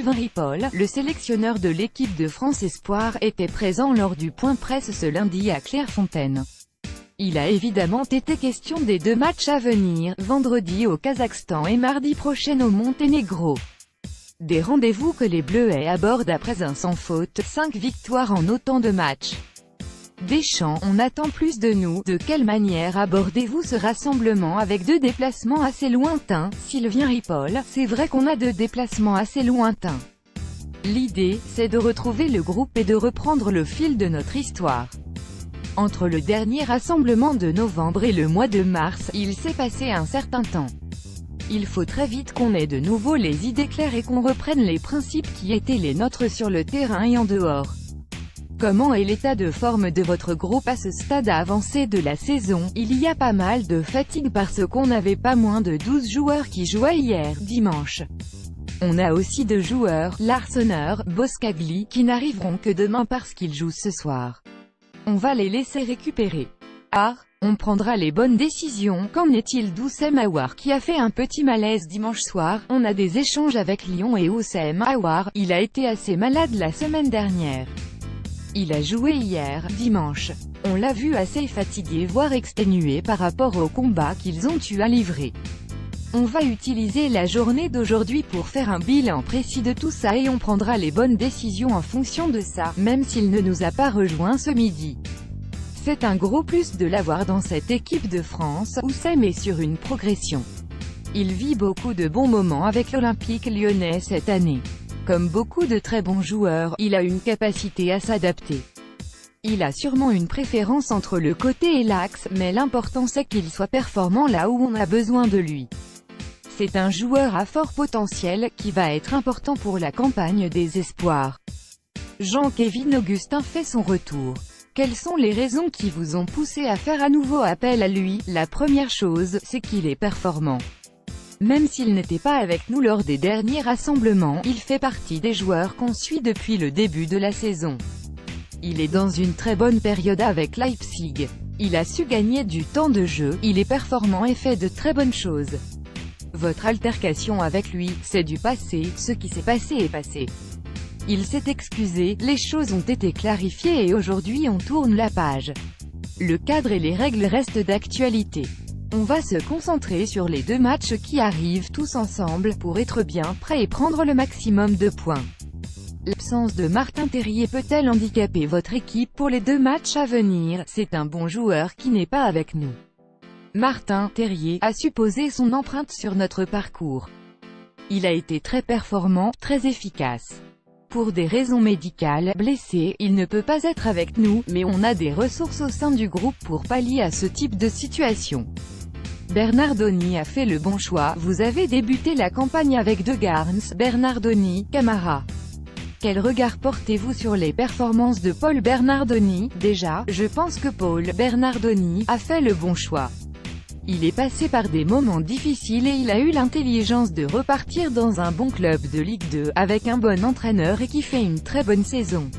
Sylvain Ripoll, le sélectionneur de l'équipe de France Espoir, était présent lors du point presse ce lundi à Clairefontaine. Il a évidemment été question des 2 matchs à venir, vendredi au Kazakhstan et mardi prochain au Monténégro. Des rendez-vous que les Bleuets abordent après un sans faute, 5 victoires en autant de matchs. Deschamps, on attend plus de nous. De quelle manière abordez-vous ce rassemblement avec 2 déplacements assez lointains? Sylvain Ripoll, c'est vrai qu'on a 2 déplacements assez lointains. L'idée, c'est de retrouver le groupe et de reprendre le fil de notre histoire. Entre le dernier rassemblement de novembre et le mois de mars, il s'est passé un certain temps. Il faut très vite qu'on ait de nouveau les idées claires et qu'on reprenne les principes qui étaient les nôtres sur le terrain et en dehors. Comment est l'état de forme de votre groupe à ce stade avancé de la saison? Il y a pas mal de fatigue parce qu'on n'avait pas moins de 12 joueurs qui jouaient hier, dimanche. On a aussi 2 joueurs, Larsonneur, Boscagli, qui n'arriveront que demain parce qu'ils jouent ce soir. On va les laisser récupérer. On prendra les bonnes décisions. Qu'en est-il d'Oussem Aouar qui a fait un petit malaise dimanche soir? On a des échanges avec Lyon et Oussem Aouar, il a été assez malade la semaine dernière. Il a joué hier, dimanche. On l'a vu assez fatigué voire exténué par rapport au combat qu'ils ont eu à livrer. On va utiliser la journée d'aujourd'hui pour faire un bilan précis de tout ça et on prendra les bonnes décisions en fonction de ça, même s'il ne nous a pas rejoint ce midi. C'est un gros plus de l'avoir dans cette équipe de France. Oussem est sur une progression. Il vit beaucoup de bons moments avec l'Olympique lyonnais cette année. Comme beaucoup de très bons joueurs, il a une capacité à s'adapter. Il a sûrement une préférence entre le côté et l'axe, mais l'important c'est qu'il soit performant là où on a besoin de lui. C'est un joueur à fort potentiel, qui va être important pour la campagne des espoirs. Jean-Kévin Augustin fait son retour. Quelles sont les raisons qui vous ont poussé à faire à nouveau appel à lui? La première chose, c'est qu'il est performant. Même s'il n'était pas avec nous lors des derniers rassemblements, il fait partie des joueurs qu'on suit depuis le début de la saison. Il est dans une très bonne période avec Leipzig. Il a su gagner du temps de jeu, il est performant et fait de très bonnes choses. Votre altercation avec lui, c'est du passé, ce qui s'est passé est passé. Il s'est excusé, les choses ont été clarifiées et aujourd'hui on tourne la page. Le cadre et les règles restent d'actualité. On va se concentrer sur les 2 matchs qui arrivent tous ensemble, pour être bien prêt et prendre le maximum de points. L'absence de Martin Terrier peut-elle handicaper votre équipe pour les 2 matchs à venir? C'est un bon joueur qui n'est pas avec nous. Martin Terrier a su poser son empreinte sur notre parcours. Il a été très performant, très efficace. Pour des raisons médicales, blessé, il ne peut pas être avec nous, mais on a des ressources au sein du groupe pour pallier à ce type de situation. Bernardoni a fait le bon choix. Vous avez débuté la campagne avec De Garns, Bernardoni, Camara. Quel regard portez-vous sur les performances de Paul Bernardoni? Déjà, je pense que Paul Bernardoni a fait le bon choix. Il est passé par des moments difficiles et il a eu l'intelligence de repartir dans un bon club de Ligue 2, avec un bon entraîneur et qui fait une très bonne saison.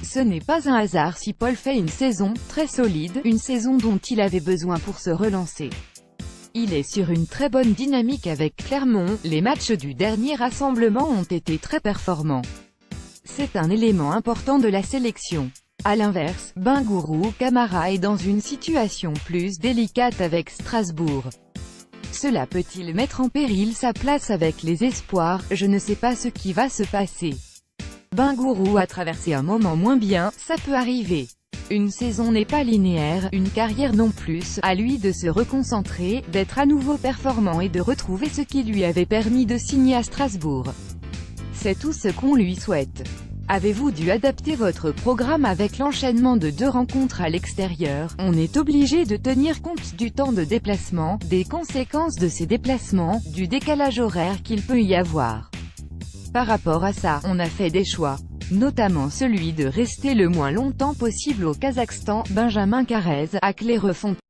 Ce n'est pas un hasard si Paul fait une saison très solide, une saison dont il avait besoin pour se relancer. Il est sur une très bonne dynamique avec Clermont, les matchs du dernier rassemblement ont été très performants. C'est un élément important de la sélection. A l'inverse, Bingourou Camara est dans une situation plus délicate avec Strasbourg. Cela peut-il mettre en péril sa place avec les espoirs? Je ne sais pas ce qui va se passer. Bingourou a traversé un moment moins bien, ça peut arriver. Une saison n'est pas linéaire, une carrière non plus, à lui de se reconcentrer, d'être à nouveau performant et de retrouver ce qui lui avait permis de signer à Strasbourg. C'est tout ce qu'on lui souhaite. Avez-vous dû adapter votre programme avec l'enchaînement de 2 rencontres à l'extérieur? On est obligé de tenir compte du temps de déplacement, des conséquences de ces déplacements, du décalage horaire qu'il peut y avoir. Par rapport à ça, on a fait des choix, notamment celui de rester le moins longtemps possible au Kazakhstan. Benjamin Carrez, à Clairefontaine.